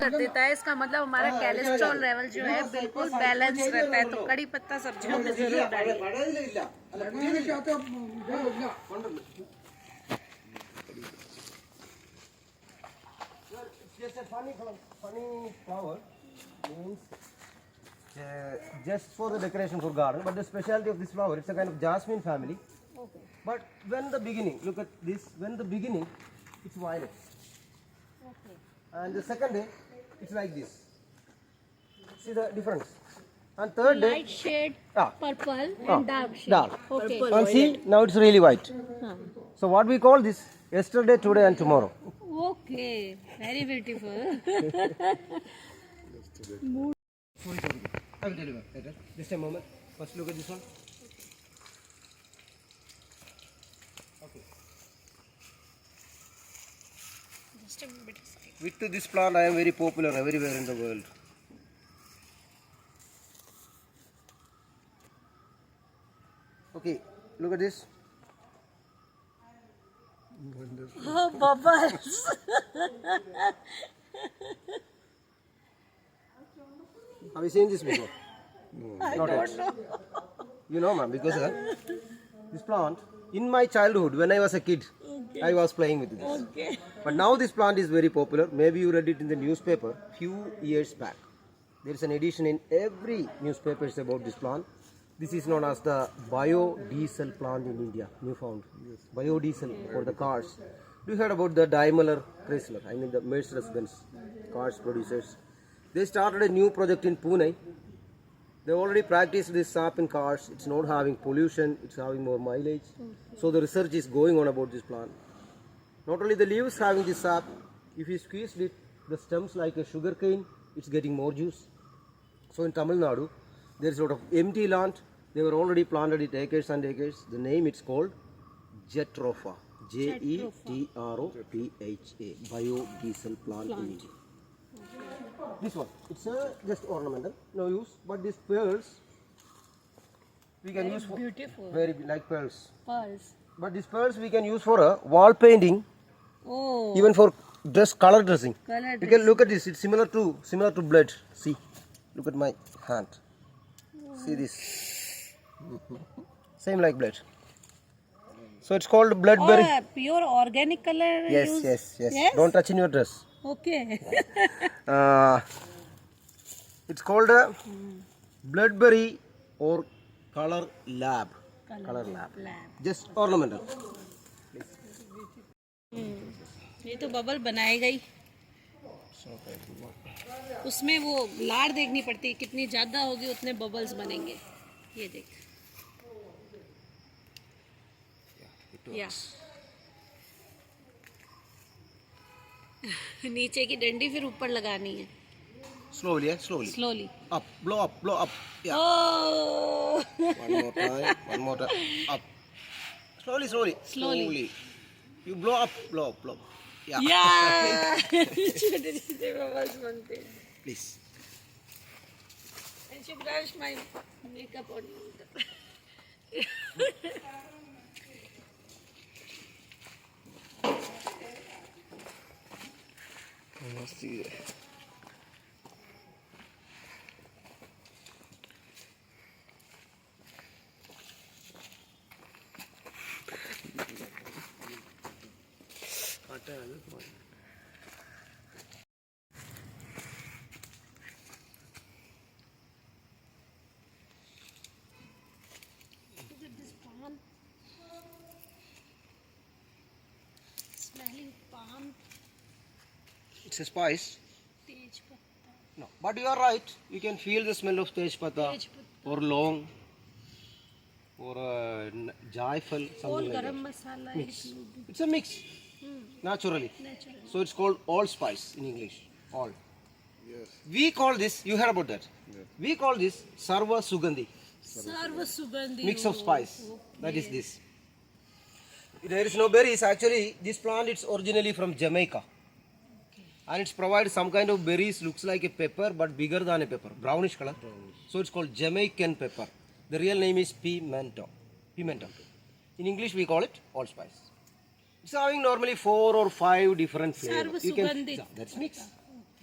कर देता है। इसका मतलब हमारा कोलेस्ट्रॉल लेवल जो है बिल्कुल बैलेंस रहता है। तो कड़ी पत्ता सब्जियों में जरूर डालिए। Just a funny flower means just for the decoration for garden, but the specialty of this flower, it's a kind of jasmine family. Okay. But when the beginning, look at this, when the beginning, it's violet. Okay. And the second day, it's like this. See the difference. And third day, Light shade, purple and dark shade. dark. Okay. And see, now it's really white. So what we call this, yesterday, today and tomorrow. Okay. Very beautiful. I will tell you later. Just a moment. First look at this one. Okay. Just a bit aside. With this plant, I am very popular everywhere in the world. Okay, look at this. Oh, bubbles. Have you seen this before? I Not don't yet. know. You know, ma'am, because this plant, in my childhood, when I was a kid, I was playing with this. Okay. But now this plant is very popular. Maybe you read it in the newspaper few years back. There is an edition in every newspaper about this plant. This is known as the biodiesel plant in India, newfound. Yes. Biodiesel for the cars. You heard about the Daimler Chrysler, I mean the Mercedes-Benz cars producers. They started a new project in Pune. They already practiced this sap in cars. It's not having pollution, it's having more mileage. So the research is going on about this plant. Not only the leaves having this sap, if you squeeze it, the stems like a sugar cane, it's getting more juice. So in Tamil Nadu, there is a lot of empty land. They were already planted it acres and acres. The name it's called Jetrofa. Jetropa. Biodiesel plant in India. This one, it's just ornamental, no use. But these pearls, we can use for Beautiful. very like pearls. Pearls. But these pearls we can use for a wall painting, Oh. even for color dressing. Color You can look at this. It's similar to blood. See, look at my hand. See this. Same like blood. So it's called bloodberry. Oh, pure organic color. Yes. Yes? Don't touch in your dress. Okay. It's called a bloodberry or color lab. Color lab. Just ornamental. ये तो bubble बनाएगा ही। उसमें वो लाड़ देखनी पड़ती है, कितनी ज्यादा होगी उतने बबल्स बनेंगे। ये देख। या नीचे की डंडी फिर ऊपर लगानी है। Slowly, slowly. Slowly. Up, blow up, blow up. Yeah. Oh. One more time. Up. Slowly. You blow up. Yeah. Yeah. छोटे-छोटे बबल्स बनते हैं। Please. I should brush my makeup on. Let's see. Look at this palm. Smelling palm. It's a spice. Tej patta. No, but you are right. You can feel the smell of tej patta or long or jaifal, और something like गरम that. Masala Mix. It's a mix. Naturally. So it's called allspice in English. All. Yes. We call this. You heard about that? Yes. We call this sarva sugandhi. सर्व सुगंधी Mix of spice. That is this. There is no berries. Actually, this plant it's originally from Jamaica. And it's provides some kind of berries, looks like a pepper but bigger than a pepper, brownish color. So it's called Jamaican pepper. The real name is pimento. In English we call it allspice. It's having normally 4 or 5 different flavors. सर्व सुगंधित। That's mix.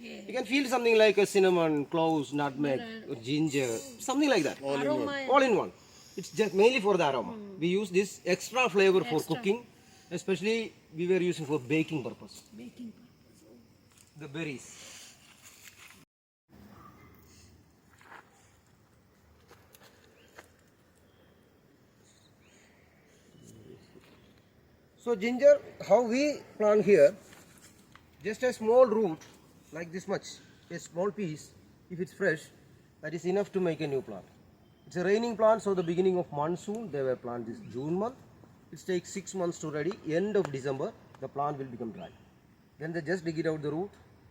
You can feel something like a cinnamon, cloves, nutmeg, or ginger, something like that. All in one. It's just mainly for the aroma. We use this extra flavor for cooking, especially we were using for baking purpose. The berries. So ginger, how we plant here, just a small root, like this much, a small piece, if it's fresh, that is enough to make a new plant. It's a raining plant, so the beginning of monsoon, they were planted this June month. It takes 6 months to ready. End of December, the plant will become dry. Then they just dig it out the root,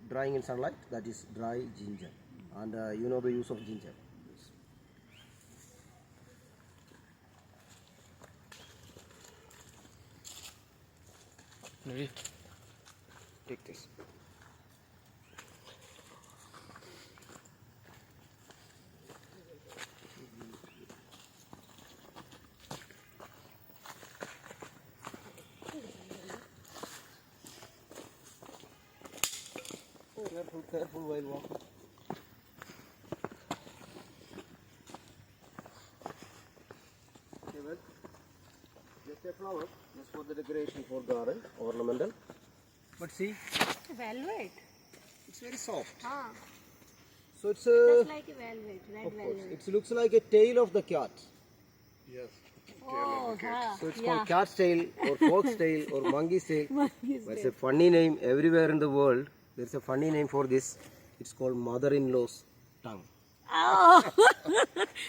drying in sunlight, that is dry ginger. And you know the use of ginger. Maybe. Take this. Careful, careful while walking. Okay, well, just a flower, just for the decoration for garden, ornamental. But see, Velvet. it's very soft. Ah, So it's just like a velvet, red of course, velvet. it looks like a tail of the cat. Yes. Oh, So it's called cat's tail or fox tail or monkey's tail. But it's a funny name everywhere in the world. There's a funny name for this. It's called mother-in-law's tongue. Oh,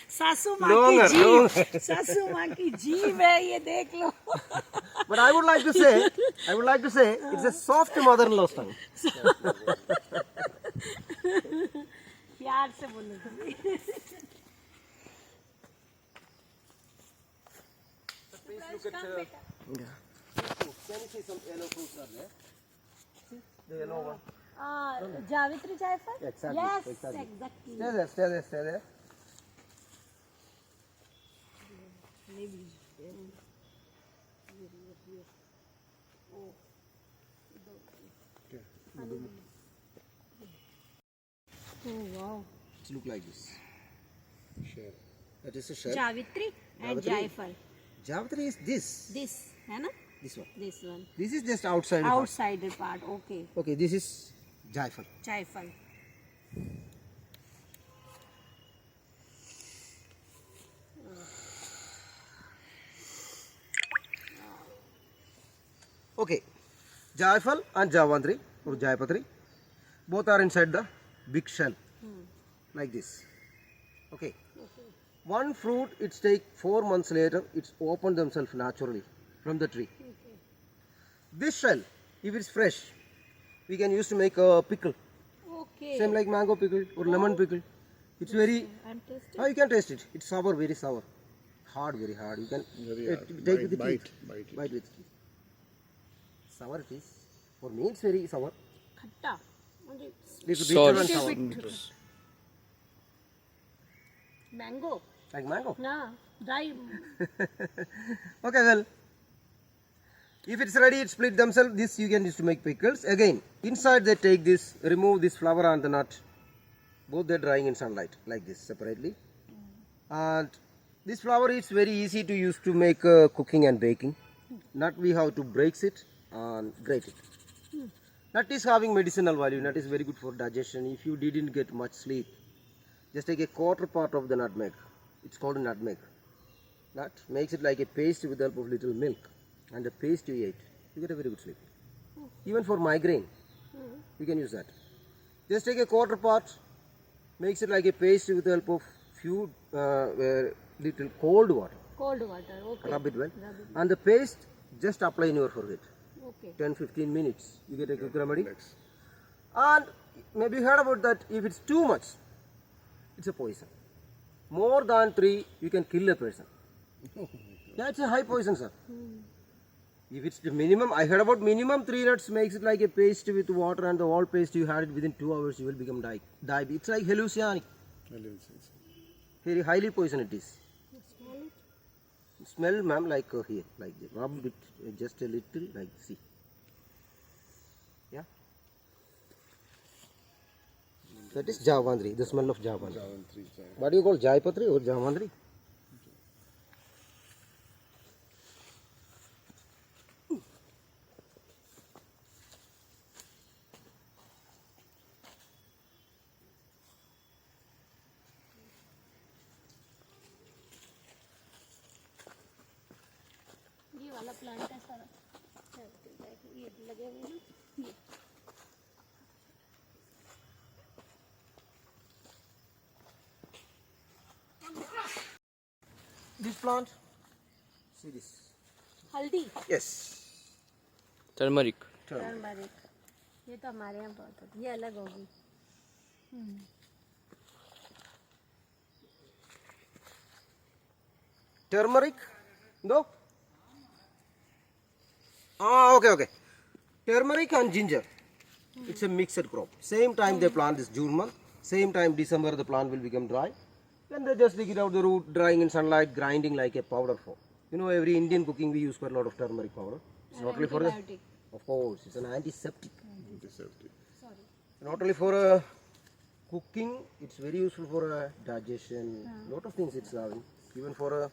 सासू माँ Longer, की जीभ, longer. सासू माँ की जीभ है ये देख लो. But I would like to say, it's a soft mother-in-law's tongue. प्यार से बोलो तुम. Please look at. Can you see some yellow fruits are there? See the yellow one. जावित्री जायफल. Exactly. Yes, Exactly. exactly. Stay there. Stay there. Stay there. Oh wow. It look like this. Share. That is a shell. जावित्री and Javitri. जायफल. Javitri is this. This है ना? This one. This one. This is just outside. part. Outsider part. Okay. Okay, this is jaifal. जायफल. Okay, jaifal and javandri or jaipatri, both are inside the big shell, like this. Okay. One fruit, it's take 4 months later, it's open themselves naturally from the tree. This shell, if it's fresh, we can use to make a pickle. Okay. Same like mango pickle or lemon pickle. It's very. And taste it. Oh, you can taste it. It's sour, very sour. Hard, very hard. You can take with the teeth. Bite with teeth. Sour it is. For me, it's very sour. खट्टा. म्हणजे Little Sour. bitter and sour. mango. Like mango. ना dry. Okay, well. If it's ready, it split themselves. This you can use to make pickles. Again, inside they take this, remove this flower and the nut. Both they're drying in sunlight, like this, separately. And this flower is very easy to use to make cooking and baking. Nut we have to break it and grate it. Nut is having medicinal value. Nut is very good for digestion. If you didn't get much sleep, just take a quarter part of the nutmeg. It's called nutmeg. Nut makes it like a paste with the help of little milk. And the paste you eat, you get a very good sleep. Even for migraine, you can use that. Just take a quarter part, makes it like a paste with the help of few little cold water. Cold water. Okay. Rub it well. And the paste, just apply in your forehead. Okay. 10-15 minutes, you get a good remedy. And maybe you heard about that, if it's too much, it's a poison. More than 3, you can kill a person. Yeah, it's a high poison, sir. If it's the minimum, I heard about minimum 3 nuts makes it like a paste with water, and the whole paste you had it within 2 hours, you will become diabetic. It's like hallucinogenic. Very highly poison it is. Smell it. Smell, ma'am, like here, like this. Rub it just a little, like see. Yeah. That is Javandri, the smell of Javandri. Javantri. What do you call Jaipatri or Javandri? ये वाला plant है सारा, ये लगे हुए हैं ये। This plant, see this. हल्दी, Yes. टर्मरिक टर्मरिक, ये तो हमारे यहाँ बहुत होती है, ये अलग होगी। Turmeric? No? Okay. Turmeric and ginger. It's a mixed crop. Same time they plant this June month. Same time December the plant will become dry. Then they just dig it out the root, drying in sunlight, grinding like a powder form. You know, every Indian cooking we use quite a lot of turmeric powder. It's not only for the, of course, it's an antiseptic. Antiseptic. Not only for cooking, it's very useful for digestion. Lot of things it's having. Even for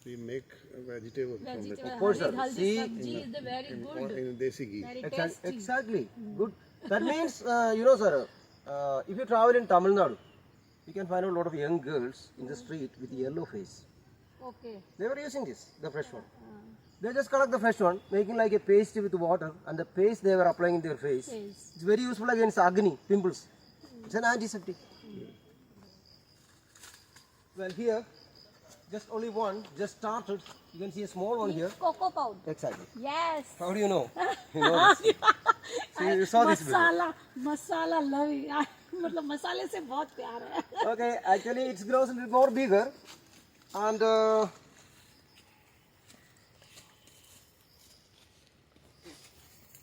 We make vegetable from that. of course, sir. See, In desi ghee. exactly. Good. That means, you know, sir, if you travel in Tamil Nadu, you can find a lot of young girls in the street with yellow face. Okay. They were using this, the fresh one. They just collect the fresh one, making like a paste with water, and the paste they were applying in their face. It's very useful against acne, pimples. It's an antiseptic. Well, here, just only one, just started. You can see a small one here. Cocoa powder, Exactly. Yes. How do you know? You know this. So you saw this before. Masala love, मतलब मसाले से बहुत प्यार है। Okay, actually it grows a little more bigger, and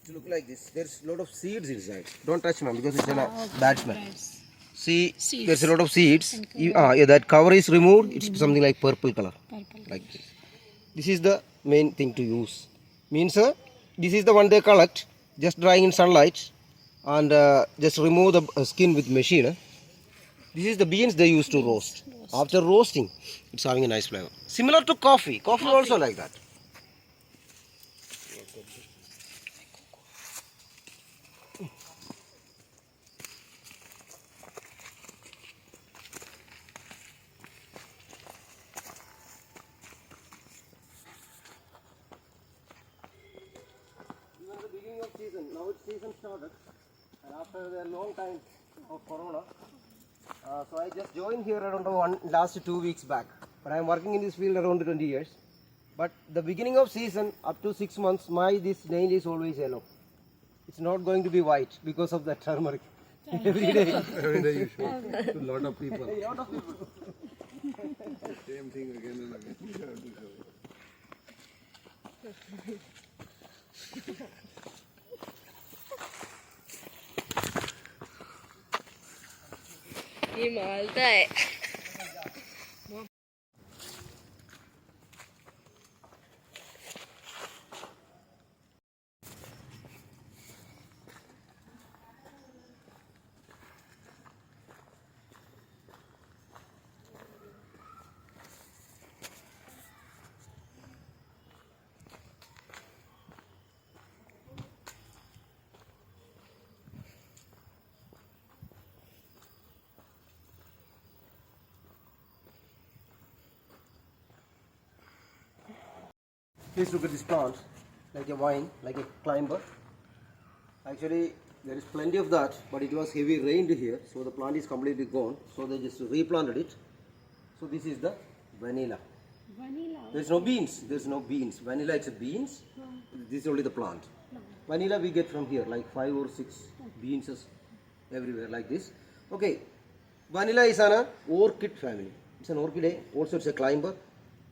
it look like this. There's a lot of seeds inside. Don't touch, ma'am, because it's a bad smell. See, there's a lot of seeds. Yeah, that cover is removed. It's something like purple color, like this. This is the main thing to use. Means, this is the one they collect, just drying in sunlight, and just remove the skin with machine. This is the beans they use to roast. After roasting, it's having a nice flavor. Similar to coffee. Coffee also like that. Even at the beginning of season, now it's season started, and after the long time of corona, so I just joined here around last 2 weeks back. But I am working in this field around 20 years. But the beginning of season, up to 6 months, this nail is always yellow. It's not going to be white because of the turmeric. Every day. Every day you show to a lot of people. A lot of people. Same thing again and again. You have to show. ये मालदा है। Please look at this plant, like a vine, like a climber. Actually, there is plenty of that, but it was heavy rained here, so the plant is completely gone. So they just replanted it. So this is the vanilla. Vanilla. There's no beans. There's no beans. Vanilla, it's a beans. This is only the plant. Vanilla we get from here, like 5 or 6 beans everywhere, like this. Okay, vanilla is an orchid family. It's an orchid. Also, it's a climber.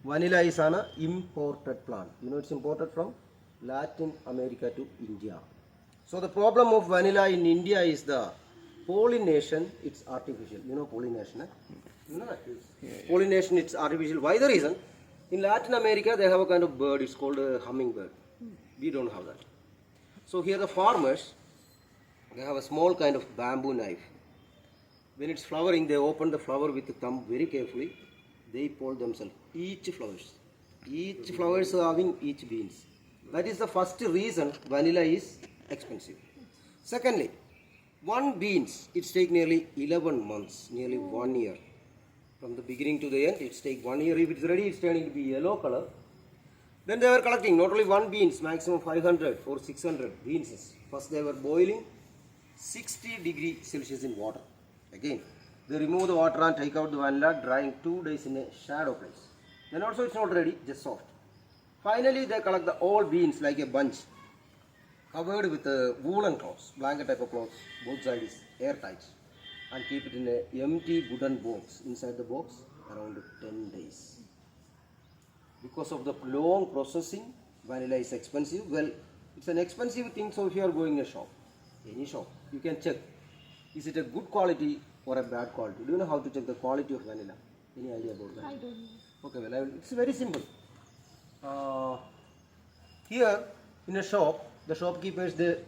Vanilla is an imported plant. You know, it's imported from Latin America to India. So the problem of vanilla in India is the pollination. It's artificial. You know pollination. You know that? Pollination, it's artificial. Why the reason? In Latin America, they have a kind of bird. It's called a hummingbird. We don't have that. So here the farmers, They have a small kind of bamboo knife. When it's flowering, they open the flower with the thumb very carefully. They pull themselves. Each flowers are having each beans. That is the first reason vanilla is expensive. Secondly, one beans, it's take nearly 11 months, nearly 1 year. From the beginning to the end, it's take 1 year. If it's ready, it's turning to be yellow color. Then they were collecting not only one beans, maximum 500 or 600 beans. First they were boiling 60 degrees Celsius in water. Again, they remove the water and take out the vanilla, drying 2 days in a shadow place. Then also it's not ready, just soft. Finally, they collect the all beans like a bunch, covered with woolen cloths, blanket type of cloths. Both sides is airtight, and keep it in an empty wooden box. Inside the box, around 10 days. Because of the long processing, vanilla is expensive. Well, it's an expensive thing, so if you are going to a shop, any shop, you can check, is it a good quality or a bad quality? Do you know how to check the quality of vanilla? Any idea about that? I don't know. Okay, well, it's very simple. Here, in a shop, the shopkeepers, they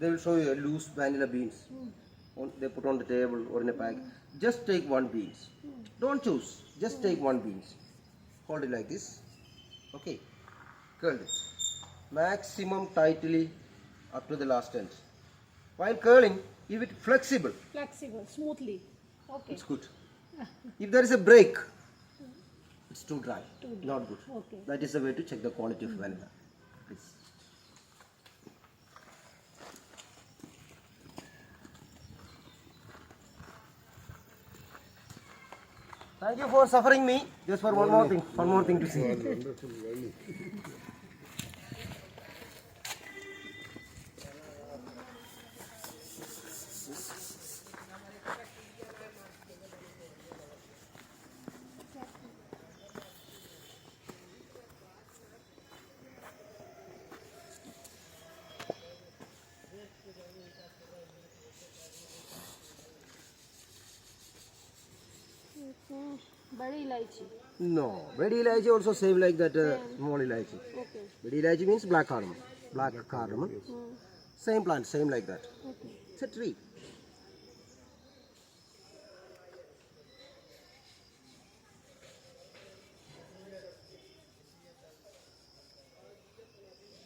will show you loose vanilla beans. They put on the table or in a bag. Just take one beans. Don't choose. Just take one beans. Hold it like this. Okay. Curl it. Maximum tightly up to the last end. While curling, if it flexible, smoothly. Okay. it's good. If there is a break, it's too dry. Not good. Okay. That is the way to check the quality of vanilla. Please. Thank you for suffering me. Just for one more thing to see. Wonderful, really. बड़ी इलायची. No, bedi ilaichi also same like that small ilaichi. Okay. Bedi ilaichi means black cardamom. Black cardamom. Same plant, same like that. Okay. It's a tree.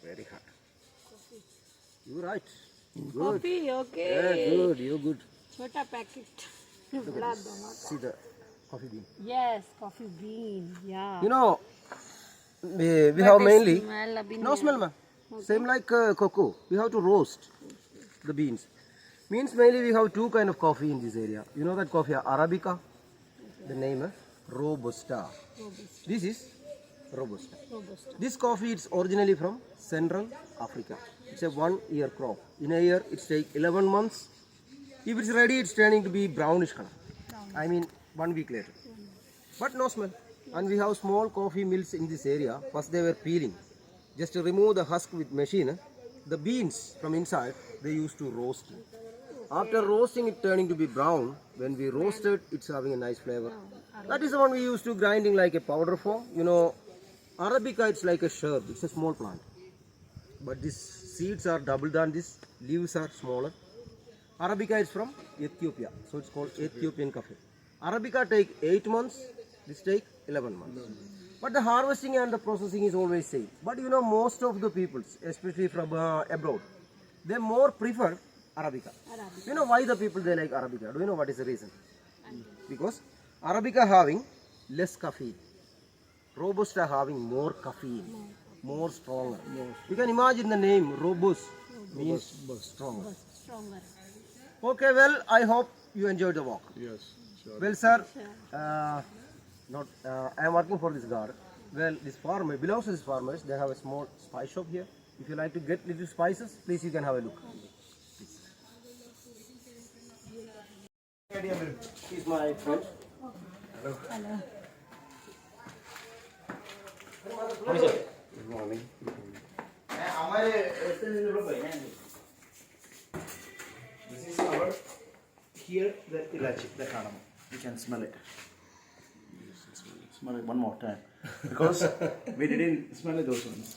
Very hot. You're right. Good. Coffee, okay. Yeah, good. You're good. छोटा packet. Look at this. See the coffee bean. Yes, coffee bean. Yeah. You know, we have mainly Smell अभी no smell, ma'am. Same like cocoa. We have to roast the beans. Means mainly we have two kind of coffee in this area. You know that coffee Arabica. The name Robusta. This is Robusta. This coffee is originally from Central Africa. It's a 1 year crop. In a year, it takes 11 months. If it's ready, it's turning to be brownish color. I mean, 1 week later. But no smell. And we have small coffee mills in this area. First they were peeling. Just to remove the husk with machine, the beans from inside, they used to roast. After roasting it turning to be brown, when we roasted, it's having a nice flavor. That is the one we used to grinding like a powder form. You know, Arabica, it's like a shrub. It's a small plant. But these seeds are double than this. Leaves are smaller. Arabica is from Ethiopia. So it's called Ethiopian coffee. Arabica take 8 months. This take 11 months. But the harvesting and the processing is always same. But you know, most of the people, especially from abroad, they more prefer Arabica. You know why the people they like Arabica? Do you know what is the reason? Because Arabica having less caffeine. Robusta having more caffeine, more stronger. You can imagine the name Robust means stronger. Okay, well, I hope you enjoyed the walk. Yes, sure. Well, sir, I am working for this garden. Well, this farmer belongs to this farmers. They have a small spice shop here. If you like to get little spices, please you can have a look. He's my friend. Hello. Good morning. This is our here the ilachi, the cardamom. You can smell it. Smell it one more time because we didn't smell it those ones.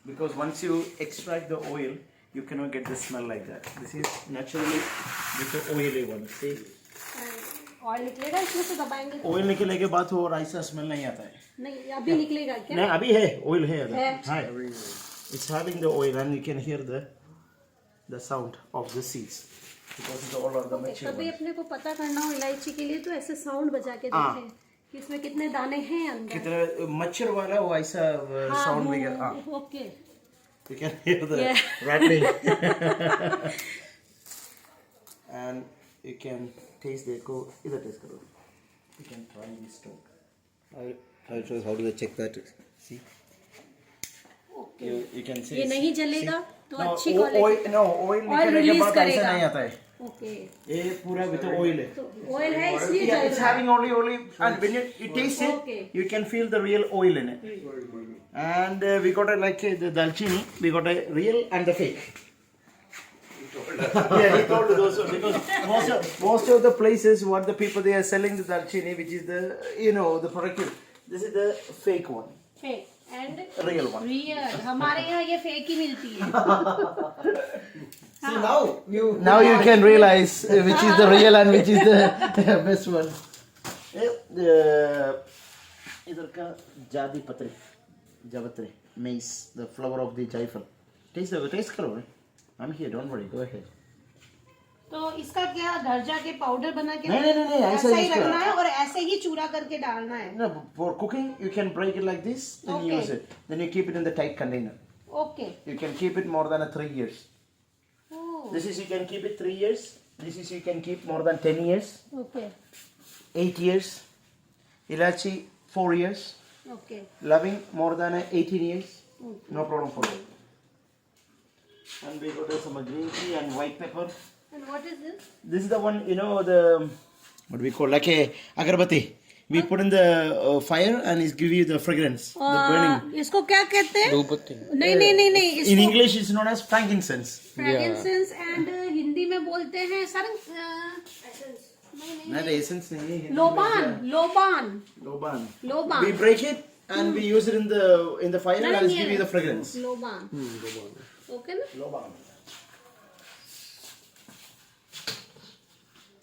Because once you extract the oil, you cannot get the smell like that. This is naturally with the oily one. See, oil निकलेगा इसमें से दबाएंगे? oil निकलने के बाद वो ऐसा smell नहीं आता है. नहीं अभी निकलेगा क्या? नहीं अभी है, oil है अगर. है. हाँ, it's having the oil and you can hear the sound of the seeds because it's all of the mature कभी ones. अपने को पता करना हो इलायची के लिए तो ऐसे साउंड बजा के देखें कि इसमें कितने दाने हैं अंदर. कितना मच्छर वाला वो ऐसा sound भी कर. हाँ. Okay. You can hear the Yeah. rattling. And you can taste the go. Either taste करो. You can try this too. I'll show you how do they check that. See? You can see. ये नहीं जलेगा तो No, अच्छी oil, quality. no, oil निकलने के release बाद ऐसा करेगा. नहीं आता है. ओके. ये पूरा with the oil है. तो ऑयल है इसलिए Yeah, जल it's रहा है. having only and when you taste it, Okay. you can feel the real oil in it. And we got a like the dalchini, we got a real and the fake. Yeah, he told those because most of the places what the people they are selling the dalchini, which is the the product. This is the fake one, fake and real one. Real. हमारे यहाँ ये fake ही मिलती है. See now Now you can realize which is the real and which is the best one. इधर का जादी पत्री, Javatri, mace, the flower of the जायफल. Taste करो. I'm here, don't worry, go ahead. तो इसका क्या घर जाके पाउडर बना के नहीं, ऐसा ऐसा ही use करो. रखना है और ऐसे ही चूरा करके डालना है. No, for cooking you can break it like this, then Okay. use it. Then you keep it in the tight container. Okay. You can keep it more than 3 years. Oh. This is you can keep it 3 years. This is you can keep more than 10 years, okay. 8 years. Ilachi 4 years. Okay. Loving more than 18 years. No problem for it. And we got some green tea and white pepper. And what is this? This is the one, the what do we call, like a agarbatti. We put in the fire and it give you the fragrance, the burning. इसको क्या कहते हैं? धूपबत्ती. नहीं In English, it's known as frankincense. Fragrances and Hindi में बोलते हैं sir Not essence, nahi. लोबान. Loban. We break it and we use it in the fire and it give you the fragrance. लोबान. ओके ना? Loban.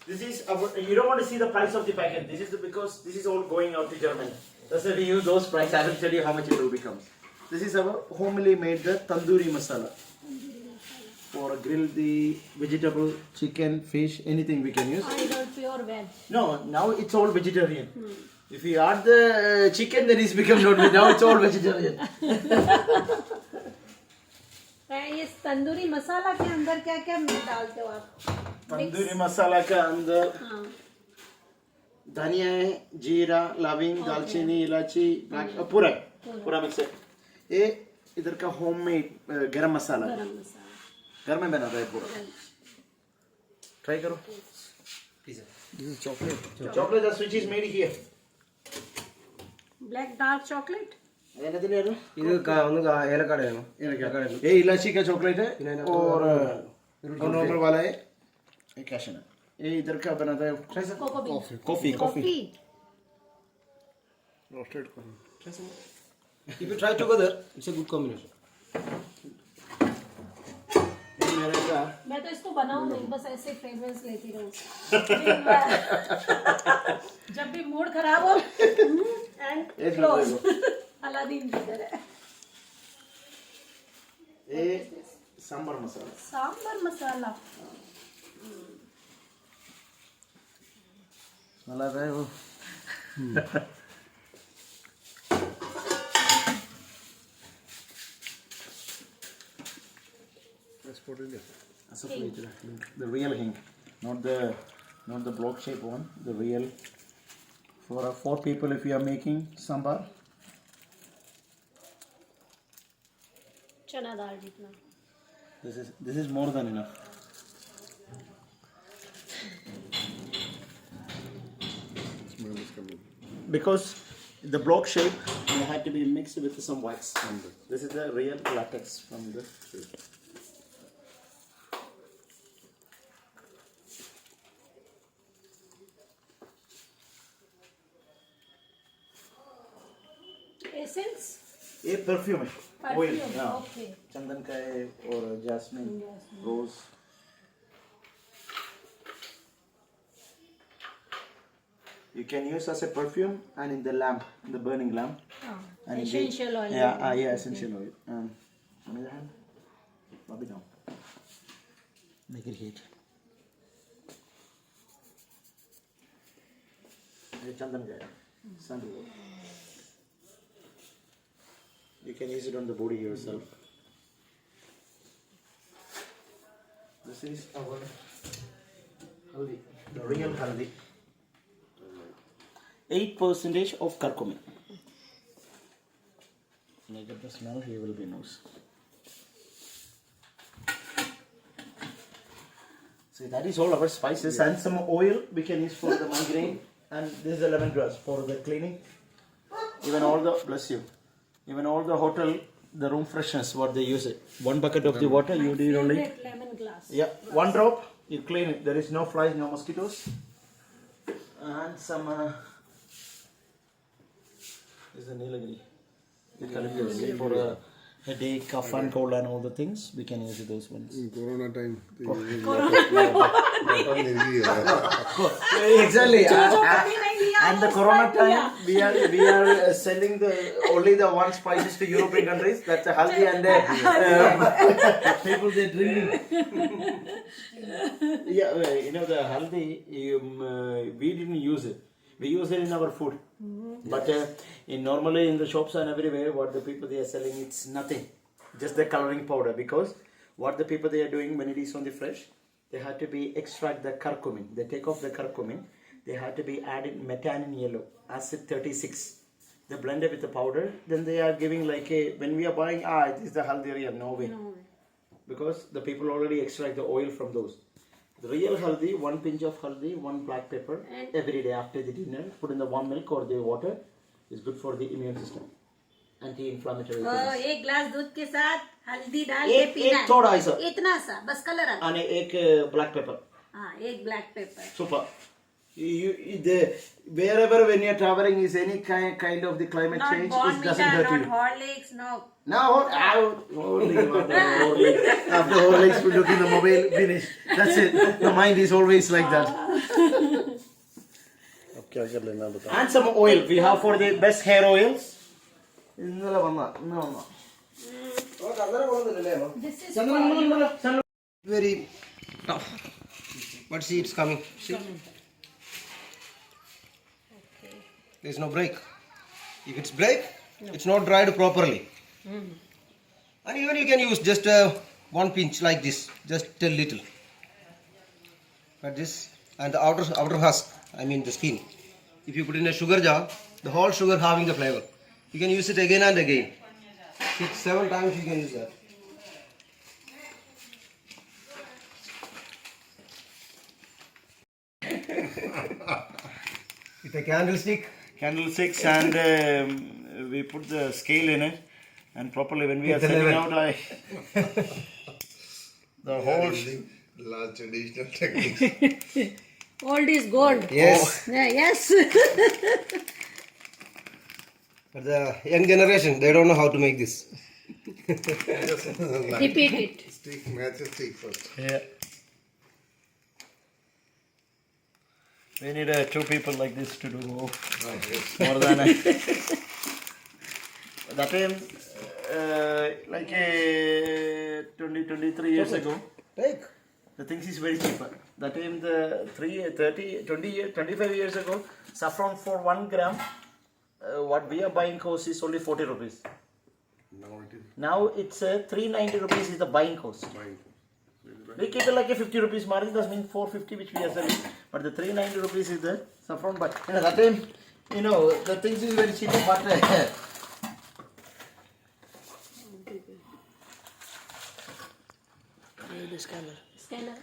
This is you don't want to see the price of the packet. This is because this is all going out to Germany. That's why we use those price. I will tell you how much it will become. This is our homely made the tandoori masala. For grill the vegetable, chicken, fish, anything we can use. Either pure veg. No, now it's all vegetarian. If you add the chicken, then it's become not veg. Now it's all vegetarian. ये तंदूरी मसाला के अंदर क्या क्या डालते हो आप? तंदूरी मसाला के अंदर धनिया है, जीरा, लविंग, दालचीनी, इलायची, पूरा मिक्स है. ये इधर का होममेड गरम मसाला है. घर में बनाता है पूरा. ट्राई करो. this is chocolate. Chocolate that's which is made here. Black dark chocolate. ഇത് ഒന്ന് ഏലക്കടയാണോ? ഏലക്കടയാണ്. ये इलायची का चॉकलेट है और नॉर्मल वाला है ये कैशन है. ये इधर का बनाता है coffee. Roasted corn. If you try together, it's a good combination. मेरे का मैं तो इसको बनाऊं नहीं, बस ऐसे फ्रेग्रेंस लेती रहूं. जब भी मूड खराब हो एंड क्लोज. अलादीन की तरह. ये सांबर मसाला. सांबर मसाला. स्मेल आ रहा है वो. Let's put it in. The real hing, not the block shape one. The real. For 4 people, if you are making sambar. चना दाल जितना. This is more than enough. Smell is coming. Because the block shape it had to be mixed with some wax. This is the real latex from the tree. Essence. ये perfume है, oil, हाँ, Okay. चंदन का है और jasmine, rose. You can use as a perfume and in the lamp, in the burning lamp. And Essential oil. Yeah, essential oil. On the other hand, rub it down. Make it heat. ये चंदन का है, sandalwood. You can use it on the body yourself. This is our haldi, the real haldi. 8% of curcumin. When I get the smell, he will be knows. So that is all our spices and some oil we can use for the migraine. And this is the lemongrass for the cleaning. Even all the, bless you, even all the hotel, the room freshness, what they use it. 1 bucket of the water, you need only. Lemon glass. Yeah, 1 drop, you clean it. There is no flies, no mosquitoes. And some, this is the Nilagiri. For a headache, cough and cold and all the things, we can use those ones. Corona time. Exactly. And the Corona time, we are selling only the one spices to European countries. That's a haldi and people they drinking. Yeah, you know the haldi, we didn't use it. We use it in our food. But normally in the shops and everywhere, what the people they are selling, it's nothing. Just the coloring powder. Because what the people they are doing when it is on the fresh, they have to be extract the curcumin. They take off the curcumin. They have to be added methane yellow, acid 36. They blend it with the powder. Then they are giving like a, when we are buying, it is the haldi real, no way. Because the people already extract the oil from those. The real haldi, 1 pinch of haldi, 1 black pepper every day after the dinner. Put in the warm milk or the water. Is good for the immune system. Anti-inflammatory. एक glass दूध के साथ हल्दी डाल के पीना है. थोड़ा ऐसा. इतना सा बस कलर आता. And एक black pepper. हाँ, एक black pepper. Super. Wherever when you are traveling is any kind of the climate Not change, Born it doesn't Vita, hurt not you. Horlicks, no. Now, after Horlicks, we look in the mobile, finish. That's it. The mind is always like that. And some oil. We have for the best hair oils. No. This is Very tough. But see, it's coming. See? There's no break. If it's break, it's not dried properly. And even you can use just 1 pinch like this, just a little. But this and the outer husk, I mean the skin. If you put in a sugar jar, the whole sugar having the flavor. You can use it again and again. 6-7 times you can use that. With a candlestick. Candlesticks and we put the scale in it. And properly when we are setting out, the whole. Last traditional techniques. old is gold. Yes. Yeah, yes. But the young generation, they don't know how to make this. Repeat it. Stick, matches stick first. Yeah. We need 2 people like this to do more than that time, like 23 years ago, Take. the things is very cheaper. That time, 25 years ago, saffron for 1 gram, what we are buying cost is only 40 rupees. Now it's 390 rupees is the buying cost. We keep it like a 50 rupees margin, that means 450 which we are selling. But the 390 rupees is the saffron. But that time, the things is very cheap. But Scanner.